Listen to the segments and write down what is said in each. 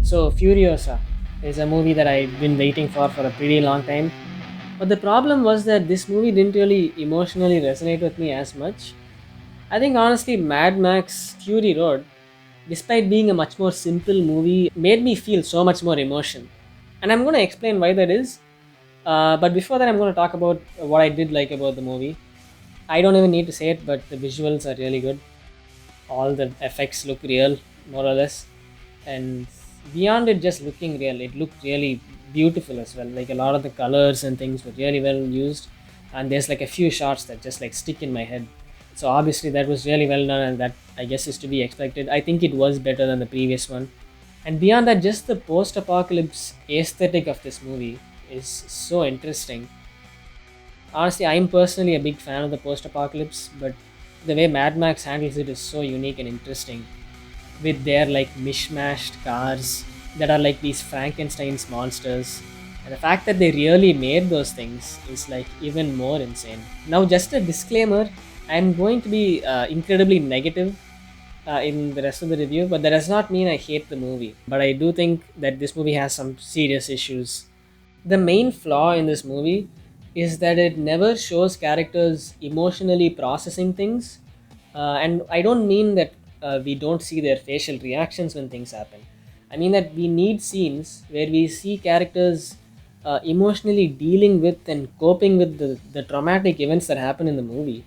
So, Furiosa is a movie that I've been waiting for a pretty long time. But the problem was that this movie didn't really emotionally resonate with me as much. I think honestly, Mad Max Fury Road, despite being a much more simple movie, made me feel so much more emotion. And I'm going to explain why that is. But before that, I'm going to talk about what I did like about the movie. I don't even need to say it, but the visuals are really good. All the effects look real, more or less. And beyond it just looking real, it looked really beautiful as well. Like a lot of the colors and things were really well used. And there's like a few shots that just like stick in my head. So obviously that was really well done, and that I guess is to be expected. I think it was better than the previous one. And beyond that, just the post-apocalypse aesthetic of this movie is so interesting. Honestly, I'm personally a big fan of the post-apocalypse, but the way Mad Max handles it is so unique and interesting, with their like mishmashed cars that are like these Frankenstein's monsters. And the fact that they really made those things is like even more insane. Now, just a disclaimer, I'm going to be incredibly negative in the rest of the review, but that does not mean I hate the movie. But I do think that this movie has some serious issues. The main flaw in this movie is that it never shows characters emotionally processing things. And I don't mean that we don't see their facial reactions when things happen. I mean that we need scenes where we see characters emotionally dealing with and coping with the traumatic events that happen in the movie.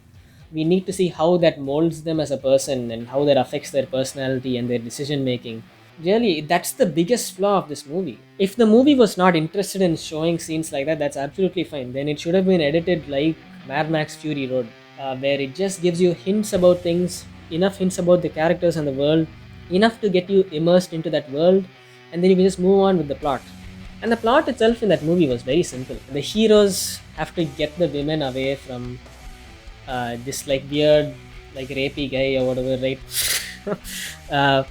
We need to see how that molds them as a person and how that affects their personality and their decision making. Really, that's the biggest flaw of this movie. If the movie was not interested in showing scenes like that, that's absolutely fine. Then it should have been edited like Mad Max Fury Road, where it just gives you hints about things, enough hints about the characters and the world, enough to get you immersed into that world, and then you can just move on with the plot. And the plot itself in that movie was very simple. The heroes have to get the women away from this like weird, like rapey guy or whatever, right? uh,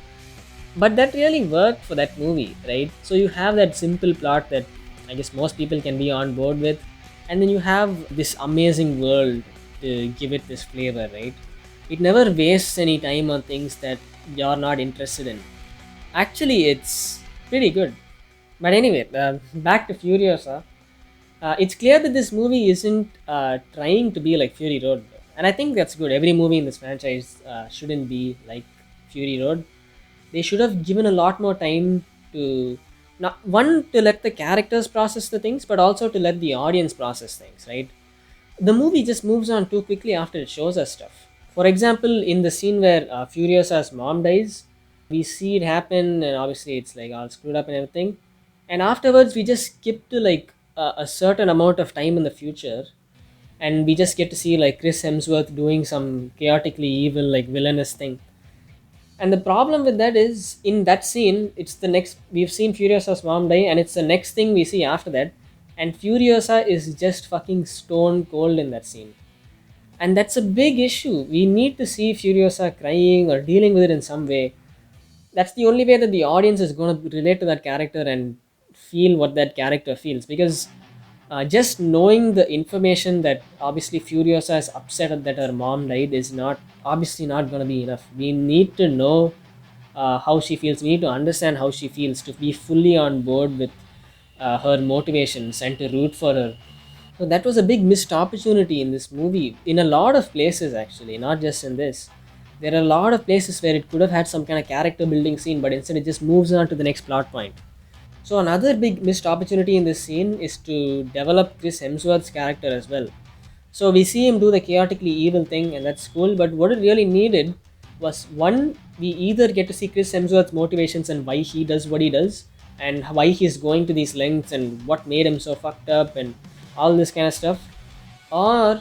but that really worked for that movie, right? So you have that simple plot that I guess most people can be on board with, and then you have this amazing world to give it this flavor, right? It never wastes any time on things that you're not interested in. Actually, it's pretty good. But anyway, back to Furiosa. It's clear that this movie isn't trying to be like Fury Road, and I think that's good. Every movie in this franchise shouldn't be like Fury Road. They should have given a lot more time to, not one, to let the characters process the things, but also to let the audience process things, right? The movie just moves on too quickly after it shows us stuff. For example, in the scene where Furiosa's mom dies, we see it happen, and obviously it's like all screwed up and everything. And afterwards, we just skip to like a certain amount of time in the future, and we just get to see like Chris Hemsworth doing some chaotically evil, like villainous thing. And the problem with that is, in that scene, it's the next we've seen Furiosa's mom die, and it's the next thing we see after that. And Furiosa is just fucking stone cold in that scene. And that's a big issue. We need to see Furiosa crying or dealing with it in some way. That's the only way that the audience is going to relate to that character and feel what that character feels. Because just knowing the information that obviously Furiosa is upset that her mom died is not obviously not going to be enough. We need to know how she feels. We need to understand how she feels to be fully on board with her motivations and to root for her. So that was a big missed opportunity in this movie, in a lot of places actually, not just in this. There are a lot of places where it could have had some kind of character building scene, but instead it just moves on to the next plot point. So another big missed opportunity in this scene is to develop Chris Hemsworth's character as well. So we see him do the chaotically evil thing, and that's cool. But what it really needed was, one, we either get to see Chris Hemsworth's motivations and why he does what he does, and why he's going to these lengths, and what made him so fucked up, and all this kind of stuff, or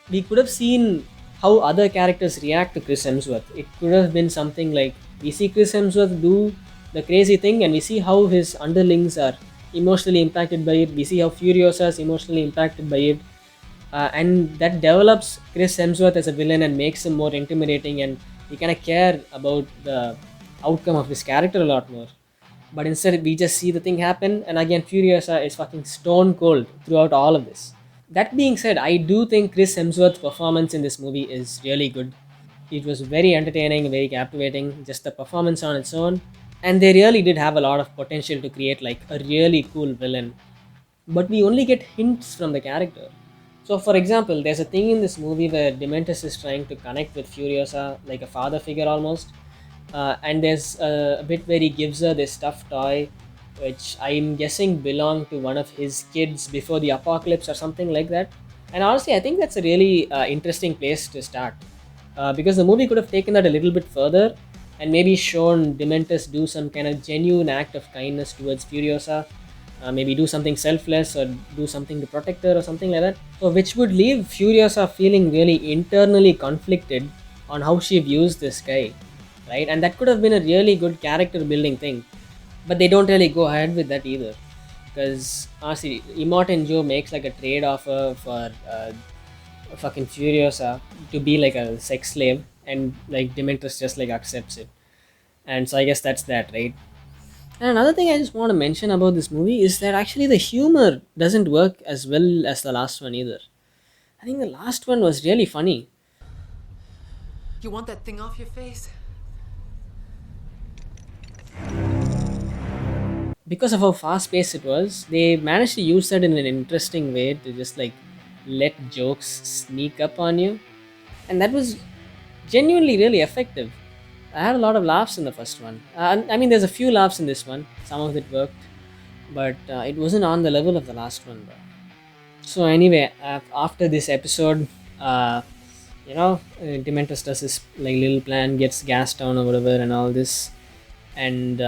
we could have seen how other characters react to Chris Hemsworth. It could have been something like we see Chris Hemsworth do the crazy thing, and we see how his underlings are emotionally impacted by it. We see how Furiosa is emotionally impacted by it, and that develops Chris Hemsworth as a villain and makes him more intimidating, and we kind of care about the outcome of his character a lot more. But instead, we just see the thing happen, and again, Furiosa is fucking stone cold throughout all of this. That being said, I do think Chris Hemsworth's performance in this movie is really good. It was very entertaining, very captivating. Just the performance on its own. and they really did have a lot of potential to create like a really cool villain, but we only get hints from the character. So, for example, there's a thing in this movie where Dementus is trying to connect with Furiosa, like a father figure almost. And there's a bit where he gives her this stuffed toy, which I'm guessing belonged to one of his kids before the apocalypse or something like that. And honestly, I think that's a really interesting place to start, because the movie could have taken that a little bit further and maybe shown Dementus do some kind of genuine act of kindness towards Furiosa, maybe do something selfless or do something to protect her or something like that. So, which would leave Furiosa feeling really internally conflicted on how she views this guy, right? And that could have been a really good character building thing, but they don't really go ahead with that either. Because honestly, Immortan Joe makes like a trade offer for fucking Furiosa to be like a sex slave, and like Demetrius just like accepts it. And so I guess that's that, right? And another thing I just want to mention about this movie is that actually the humor doesn't work as well as the last one either. I think the last one was really funny. You want that thing off your face? Because of how fast paced it was, they managed to use that in an interesting way to just like let jokes sneak up on you. And that was genuinely really effective. I had a lot of laughs in the first one. I mean, there's a few laughs in this one, some of it worked, but it wasn't on the level of the last one, bro. So anyway, after this episode, Dementus does his like little plan, gets gas down or whatever, and all this, and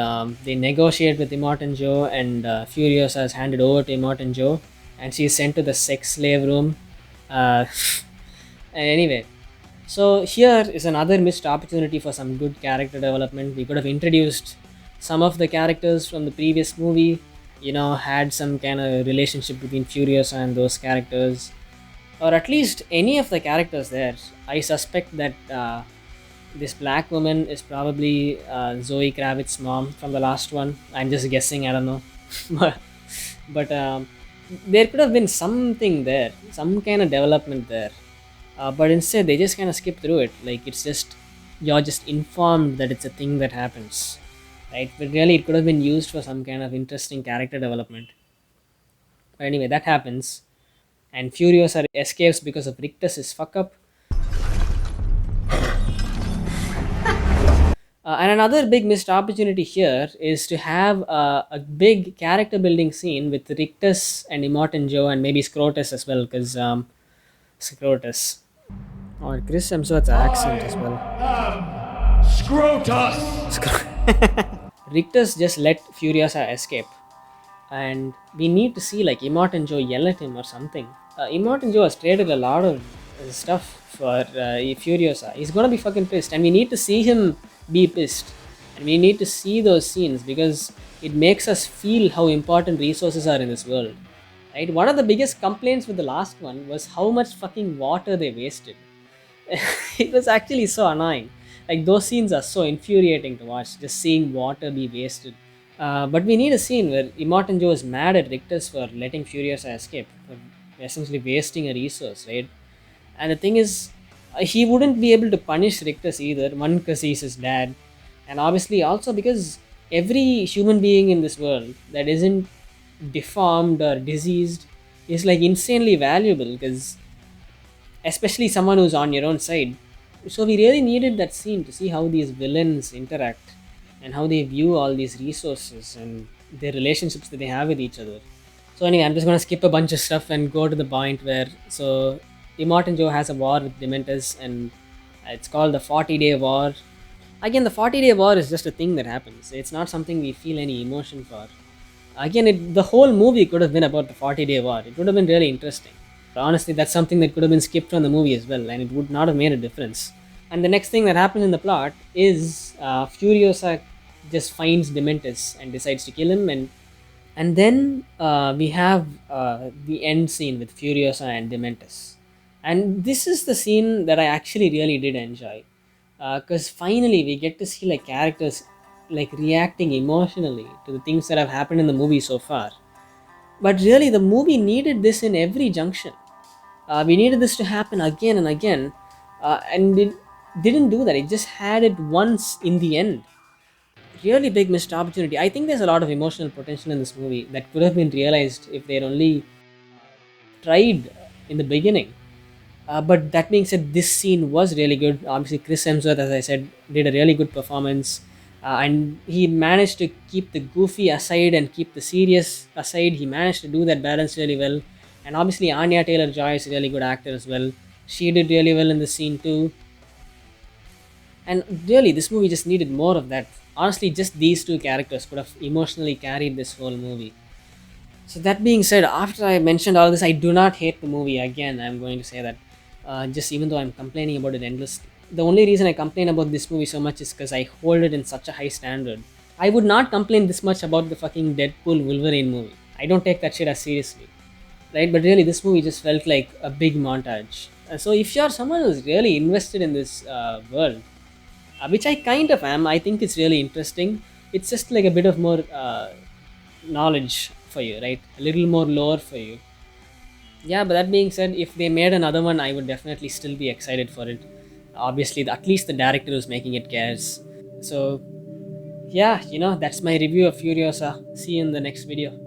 they negotiate with Immortan Joe, and Furiosa is handed over to Immortan Joe, and she is sent to the sex slave room. Uh, and anyway, so here is another missed opportunity for some good character development. We could have introduced some of the characters from the previous movie, had some kind of relationship between Furiosa and those characters, or at least any of the characters there. I suspect that this black woman is probably Zoe Kravitz's mom from the last one. I'm just guessing, I don't know. but there could have been something there, some kind of development there. But instead, they just kind of skip through it. Like, it's just, you're just informed that it's a thing that happens. Right? But really, it could have been used for some kind of interesting character development. But anyway, that happens. And Furiosa escapes because of Rictus's fuck up. And another big missed opportunity here is to have a big character building scene with Rictus and Immortan Joe and maybe Scrotus as well, because Scrotus. Or Chris Hemsworth's accent as well. Scrotus! Rictus just let Furiosa escape, and we need to see like Immortan Joe yell at him or something. Immortan Joe has traded a lot of stuff for Furiosa. He's gonna be fucking pissed, and we need to see him be pissed, and we need to see those scenes because it makes us feel how important resources are in this world. Right? One of the biggest complaints with the last one was how much fucking water they wasted. It was actually so annoying. Like those scenes are so infuriating to watch, just seeing water be wasted. But we need a scene where Immortan Joe is mad at Rictus for letting Furiosa escape, for essentially wasting a resource, right? And the thing is, he wouldn't be able to punish Rictus either. One, because he's his dad, and obviously also because every human being in this world that isn't deformed or diseased is like insanely valuable, because especially someone who's on your own side. So we really needed that scene to see how these villains interact and how they view all these resources and their relationships that they have with each other. So anyway, I'm just gonna skip a bunch of stuff and go to the point where Immortan Joe has a war with Dementus, and it's called the 40-day war. Again, the 40-day war is just a thing that happens. It's not something we feel any emotion for. Again, the whole movie could have been about the 40-day war. It would have been really interesting. Honestly, that's something that could have been skipped from the movie as well, and it would not have made a difference. And the next thing that happens in the plot is Furiosa just finds Dementus and decides to kill him, and then we have the end scene with Furiosa and Dementus. And this is the scene that I actually really did enjoy, because finally we get to see like characters like reacting emotionally to the things that have happened in the movie so far. But really, the movie needed this in every junction. We needed this to happen again and again, and it didn't do that. It just had it once in the end. really big missed opportunity. I think there's a lot of emotional potential in this movie that could have been realized if they'd only tried in the beginning. But that being said, this scene was really good. Obviously, Chris Hemsworth, as I said, did a really good performance, and he managed to keep the goofy aside and keep the serious aside. He managed to do that balance really well. And obviously, Anya Taylor Joy is a really good actor as well. She did really well in the scene too. And really, this movie just needed more of that. Honestly, just these two characters could have emotionally carried this whole movie. So that being said, after I mentioned all this, I do not hate the movie. Again, I'm going to say that, just even though I'm complaining about it endlessly, the only reason I complain about this movie so much is because I hold it in such a high standard. I would not complain this much about the fucking Deadpool Wolverine movie. I don't take that shit as seriously, right? But really, this movie just felt like a big montage. So if you're someone who's really invested in this world, which I kind of am, I think it's really interesting. It's just like a bit of more knowledge for you, right? A little more lore for you. Yeah, but that being said, if they made another one, I would definitely still be excited for it. Obviously, at least the director who's making it cares. So, yeah, that's my review of Furiosa. See you in the next video.